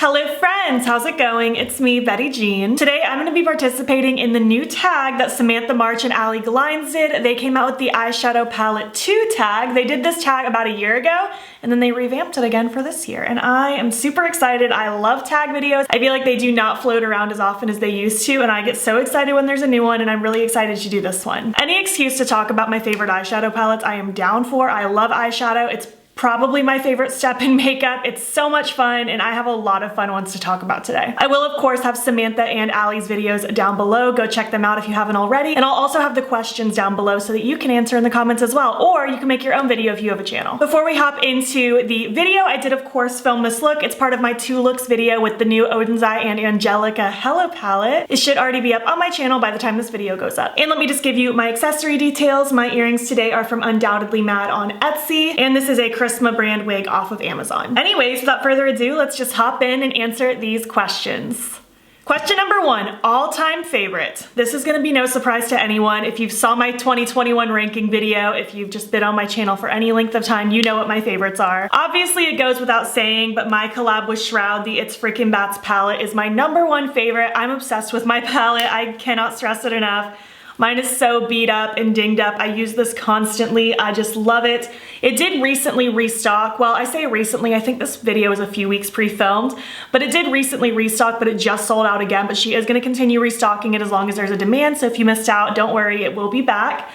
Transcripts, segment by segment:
Hello friends, how's it going? It's me, Betty Jean. Today I'm going to be participating in the new tag that Samantha March and Allie Glines did. They came out with the Eyeshadow Palette 2 tag. They did this tag about a year ago and then they revamped it again for this year. And I am super excited. I love tag videos. I feel like they do not float around as often as they used to and I get so excited when there's a new one and I'm really excited to do this one. Any excuse to talk about my favorite eyeshadow palettes I am down for. I love eyeshadow. It's probably my favorite step in makeup. It's so much fun and I have a lot of fun ones to talk about today. I will of course have Samantha and Allie's videos down below. Go check them out if you haven't already. And I'll also have the questions down below so that you can answer in the comments as well, or you can make your own video if you have a channel. Before we hop into the video, I did of course film this look. It's part of my 2 looks video with the new Oden's Eye and Angelica Hello palette. It should already be up on my channel by the time this video goes up. And let me just give you my accessory details. My earrings today are from Undoubtedly Mad on Etsy, and this is a Charisma brand wig off of Amazon. Anyways, without further ado, let's just hop in and answer these questions. Question number 1, all-time favorite. This is gonna be no surprise to anyone. If you saw my 2021 ranking video, if you've just been on my channel for any length of time, you know what my favorites are. Obviously it goes without saying, but my collab with Shroud, the It's Freaking Bats palette, is my #1 favorite. I'm obsessed with my palette. I cannot stress it enough. Mine is so beat up and dinged up. I use this constantly. I just love it. It did recently restock. Well, I say recently, I think this video is a few weeks pre-filmed, but it did recently restock, but it just sold out again. But she is gonna continue restocking it as long as there's a demand. So if you missed out, don't worry, it will be back.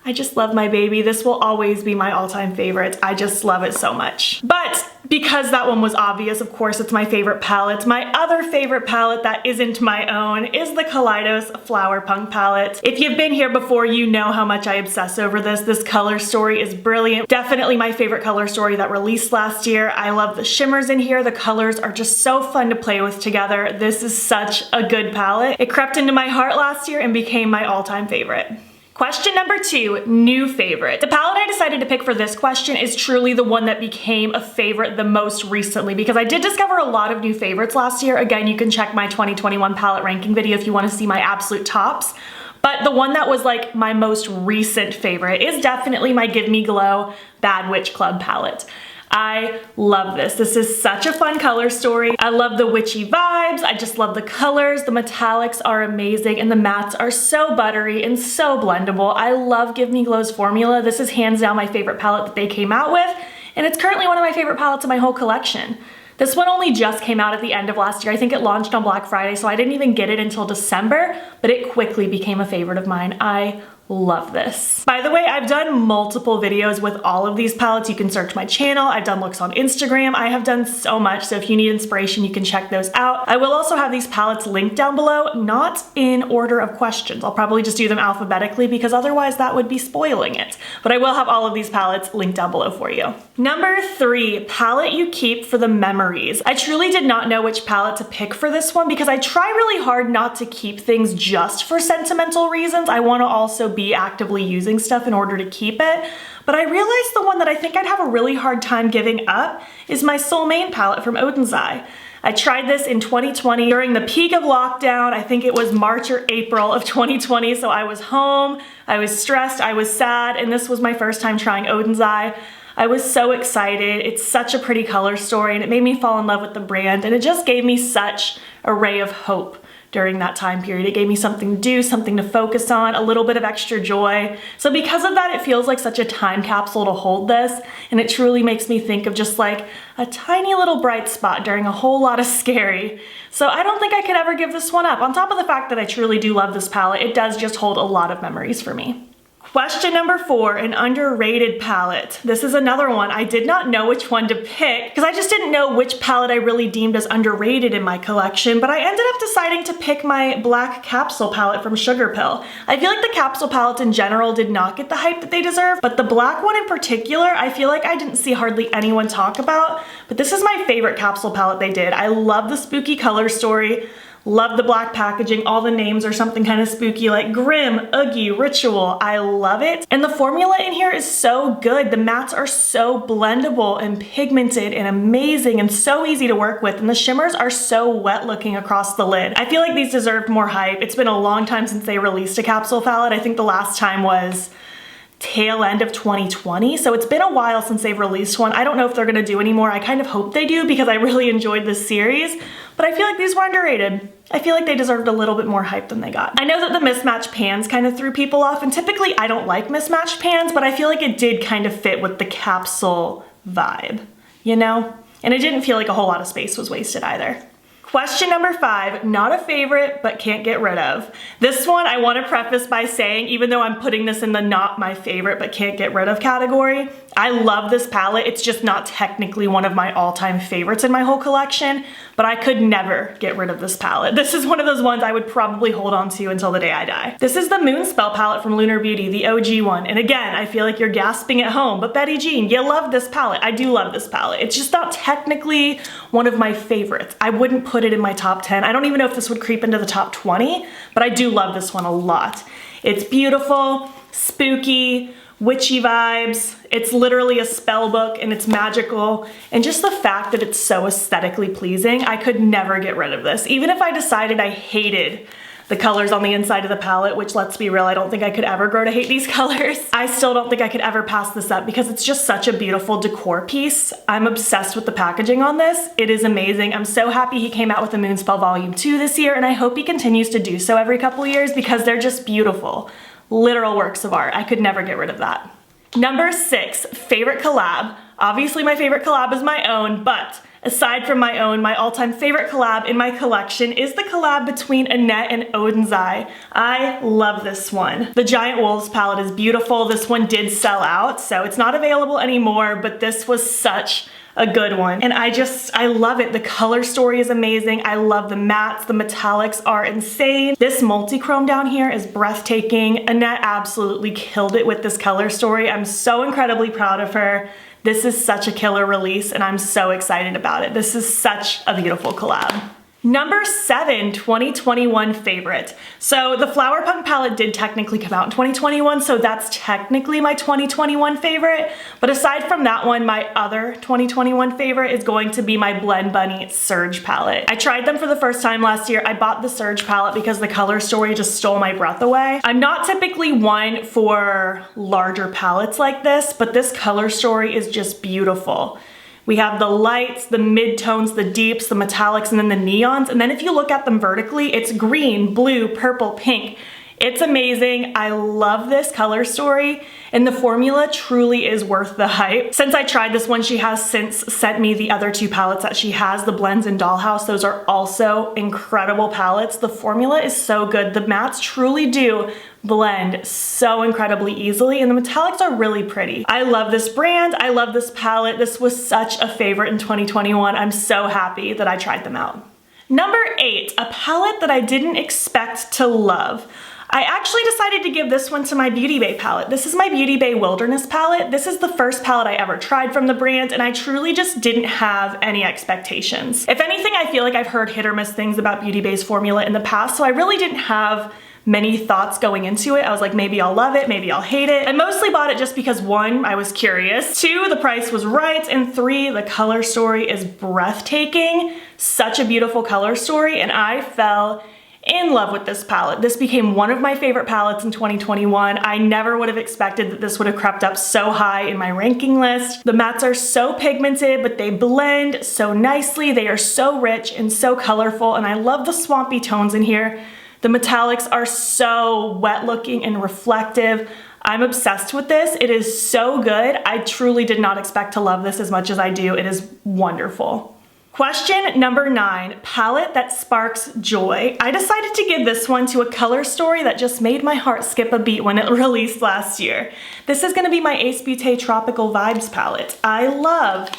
I just love my baby. This will always be my all-time favorite. I just love it so much. But because that one was obvious, of course, it's my favorite palette. My other favorite palette that isn't my own is the Kaleidos Flower Punk palette. If you've been here before, you know how much I obsess over this. This color story is brilliant. Definitely my favorite color story that released last year. I love the shimmers in here. The colors are just so fun to play with together. This is such a good palette. It crept into my heart last year and became my all-time favorite. Question number 2, new favorite. The palette I decided to pick for this question is truly the one that became a favorite the most recently because I did discover a lot of new favorites last year. Again, you can check my 2021 palette ranking video if you want to see my absolute tops. But the one that was like my most recent favorite is definitely my Give Me Glow Bad Witch Club palette. I love this. This is such a fun color story. I love the witchy vibes. I just love the colors. The metallics are amazing and the mattes are so buttery and so blendable. I love Give Me Glow's formula. This is hands down my favorite palette that they came out with, and it's currently one of my favorite palettes in my whole collection. This one only just came out at the end of last year. I think it launched on Black Friday, so I didn't even get it until December, but it quickly became a favorite of mine. I love this. By the way, I've done multiple videos with all of these palettes. You can search my channel. I've done looks on Instagram. I have done so much, so if you need inspiration, you can check those out. I will also have these palettes linked down below, not in order of questions. I'll probably just do them alphabetically because otherwise that would be spoiling it. But I will have all of these palettes linked down below for you. Number 3, palette you keep for the memories. I truly did not know which palette to pick for this one because I try really hard not to keep things just for sentimental reasons. I want to also be actively using stuff in order to keep it. But I realized the one that I think I'd have a really hard time giving up is my Soul Main palette from Oden's Eye. I tried this in 2020 during the peak of lockdown. I think it was March or April of 2020. So I was home, I was stressed, I was sad, and this was my first time trying Oden's Eye. I was so excited. It's such a pretty color story and it made me fall in love with the brand, and it just gave me such a ray of hope during that time period. It gave me something to do, something to focus on, a little bit of extra joy. So because of that, it feels like such a time capsule to hold this, and it truly makes me think of just like a tiny little bright spot during a whole lot of scary. So I don't think I could ever give this one up. On top of the fact that I truly do love this palette, it does just hold a lot of memories for me. Question number 4, an underrated palette. This is another one. I did not know which one to pick because I just didn't know which palette I really deemed as underrated in my collection, but I ended up deciding to pick my black capsule palette from Sugarpill. I feel like the capsule palettes in general did not get the hype that they deserve, but the black one in particular, I feel like I didn't see hardly anyone talk about, but this is my favorite capsule palette they did. I love the spooky color story. Love the black packaging. All the names are something kind of spooky like Grim, Oogie, Ritual. I love it. And the formula in here is so good. The mattes are so blendable and pigmented and amazing and so easy to work with. And the shimmers are so wet looking across the lid. I feel like these deserved more hype. It's been a long time since they released a capsule palette. I think the last time was tail end of 2020, so it's been a while since they've released one. I don't know if they're gonna do any more. I kind of hope they do because I really enjoyed this series, but I feel like these were underrated. I feel like they deserved a little bit more hype than they got. I know that the mismatched pans kind of threw people off, and typically I don't like mismatched pans, but I feel like it did kind of fit with the capsule vibe, you know? And it didn't feel like a whole lot of space was wasted either. Question number 5, not a favorite, but can't get rid of. This one I want to preface by saying, even though I'm putting this in the not my favorite, but can't get rid of category, I love this palette. It's just not technically one of my all-time favorites in my whole collection, but I could never get rid of this palette. This is one of those ones I would probably hold on to until the day I die. This is the Moonspell palette from Lunar Beauty, the OG one. And again, I feel like you're gasping at home, but Betty Jean, you love this palette. I do love this palette. It's just not technically one of my favorites. I wouldn't put it in my top 10. I don't even know if this would creep into the top 20, but I do love this one a lot. It's beautiful, spooky, witchy vibes. It's literally a spell book and it's magical. And just the fact that it's so aesthetically pleasing, I could never get rid of this. Even if I decided I hated the colors on the inside of the palette, which let's be real, I don't think I could ever grow to hate these colors. I still don't think I could ever pass this up because it's just such a beautiful decor piece. I'm obsessed with the packaging on this. It is amazing. I'm so happy he came out with the Moonspell Volume 2 this year, and I hope he continues to do so every couple of years because they're just beautiful. Literal works of art. I could never get rid of that. Number 6, favorite collab. Obviously my favorite collab is my own, but aside from my own, my all-time favorite collab in my collection is the collab between Annette and Oden's Eye. I love this one. The Giant Wolves palette is beautiful. This one did sell out, so it's not available anymore, but this was such a good one. And I love it. The color story is amazing. I love the mattes. The metallics are insane. This multi-chrome down here is breathtaking. Annette absolutely killed it with this color story. I'm so incredibly proud of her. This is such a killer release and I'm so excited about it. This is such a beautiful collab. Number 7, 2021 favorite. So the Flower Punk palette did technically come out in 2021, so that's technically my 2021 favorite. But aside from that one, my other 2021 favorite is going to be my Blend Bunny Surge palette. I tried them for the first time last year. I bought the Surge palette because the color story just stole my breath away. I'm not typically one for larger palettes like this, but this color story is just beautiful. We have the lights, the midtones, the deeps, the metallics, and then the neons. And then if you look at them vertically, it's green, blue, purple, pink. It's amazing. I love this color story, and the formula truly is worth the hype. Since I tried this one, she has since sent me the other 2 palettes that she has, the Blends and Dollhouse. Those are also incredible palettes. The formula is so good. The mattes truly do blend so incredibly easily, and the metallics are really pretty. I love this brand. I love this palette. This was such a favorite in 2021. I'm so happy that I tried them out. Number 8, a palette that I didn't expect to love. I actually decided to give this one to my Beauty Bay palette. This is my Beauty Bay Wilderness palette. This is the first palette I ever tried from the brand, and I truly just didn't have any expectations. If anything, I feel like I've heard hit or miss things about Beauty Bay's formula in the past, so I really didn't have many thoughts going into it. I was like, maybe I'll love it, maybe I'll hate it. I mostly bought it just because 1, I was curious, 2, the price was right, and 3, the color story is breathtaking. Such a beautiful color story, and I fell in love with this palette. This became one of my favorite palettes in 2021. I never would have expected that this would have crept up so high in my ranking list. The mattes are so pigmented, but they blend so nicely. They are so rich and so colorful, and I love the swampy tones in here. The metallics are so wet looking and reflective. I'm obsessed with this. It is so good. I truly did not expect to love this as much as I do. It is wonderful. Question number 9, palette that sparks joy. I decided to give this one to a color story that just made my heart skip a beat when it released last year. This is gonna be my Ace Beauté Tropical Vibes palette. I love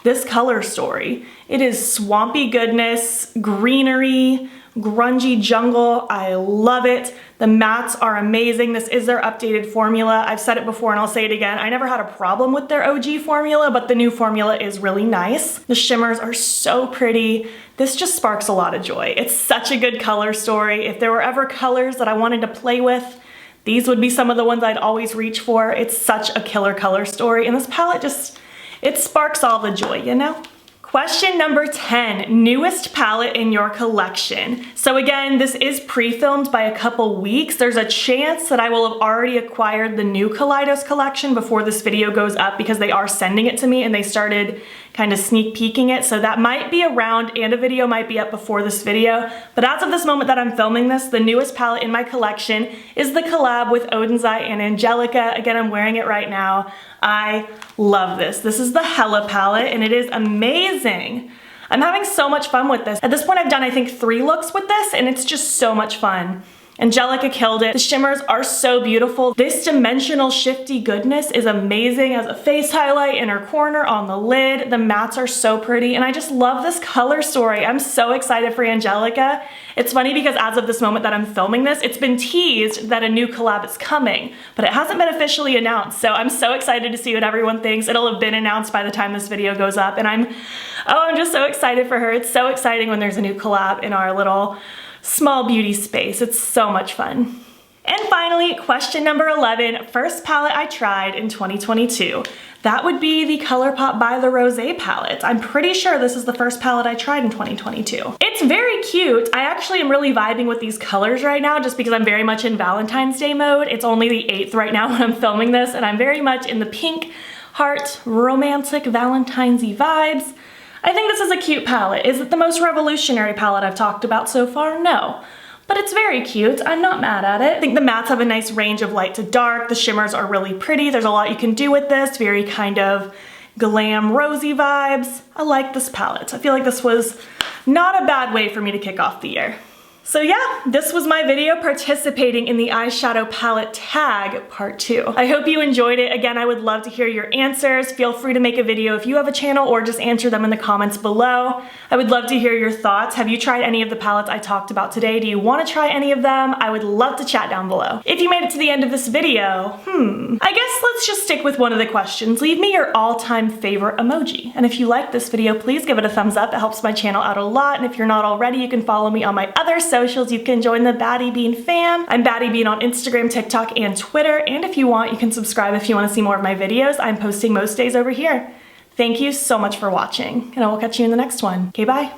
this color story. It is swampy goodness, greenery, grungy jungle. I love it. The mattes are amazing. This is their updated formula. I've said it before and I'll say it again. I never had a problem with their OG formula, but the new formula is really nice. The shimmers are so pretty. This just sparks a lot of joy. It's such a good color story. If there were ever colors that I wanted to play with, these would be some of the ones I'd always reach for. It's such a killer color story, and this palette just, it sparks all the joy, you know? Question number 10, newest palette in your collection. So again, this is pre-filmed by a couple weeks. There's a chance that I will have already acquired the new Kaleidos collection before this video goes up because they are sending it to me and they started kind of sneak peeking it. So that might be around and a video might be up before this video. But as of this moment that I'm filming this, the newest palette in my collection is the collab with Oden's Eye and Angelica. Again, I'm wearing it right now. I love this. This is the Hella palette and it is amazing. I'm having so much fun with this. At this point, I've done, I think, 3 looks with this and it's just so much fun. Angelica killed it. The shimmers are so beautiful. This dimensional shifty goodness is amazing as a face highlight in her corner on the lid. The mattes are so pretty and I just love this color story. I'm so excited for Angelica. It's funny because as of this moment that I'm filming this, it's been teased that a new collab is coming, but it hasn't been officially announced. So I'm so excited to see what everyone thinks. It'll have been announced by the time this video goes up and I'm just so excited for her. It's so exciting when there's a new collab in our little small beauty space. It's so much fun. And finally, question number 11, first palette I tried in 2022. That would be the Colourpop by the Rosé palette. I'm pretty sure this is the first palette I tried in 2022. It's very cute. I actually am really vibing with these colors right now just because I'm very much in Valentine's Day mode. It's only the 8th right now when I'm filming this and I'm very much in the pink, heart, romantic, Valentine's-y vibes. I think this is a cute palette. Is it the most revolutionary palette I've talked about so far? No. But it's very cute. I'm not mad at it. I think the mattes have a nice range of light to dark. The shimmers are really pretty. There's a lot you can do with this. Very kind of glam rosy vibes. I like this palette. I feel like this was not a bad way for me to kick off the year. So yeah, this was my video participating in the eyeshadow palette tag part 2. I hope you enjoyed it. Again, I would love to hear your answers. Feel free to make a video if you have a channel or just answer them in the comments below. I would love to hear your thoughts. Have you tried any of the palettes I talked about today? Do you want to try any of them? I would love to chat down below. If you made it to the end of this video, I guess let's just stick with one of the questions. Leave me your all-time favorite emoji. And if you like this video, please give it a thumbs up. It helps my channel out a lot. And if you're not already, you can follow me on my other socials. You can join the battybean fam. I'm battybean on Instagram, TikTok, and Twitter. And if you want, you can subscribe if you want to see more of my videos. I'm posting most days over here. Thank you so much for watching, and I will catch you in the next one. Okay, bye.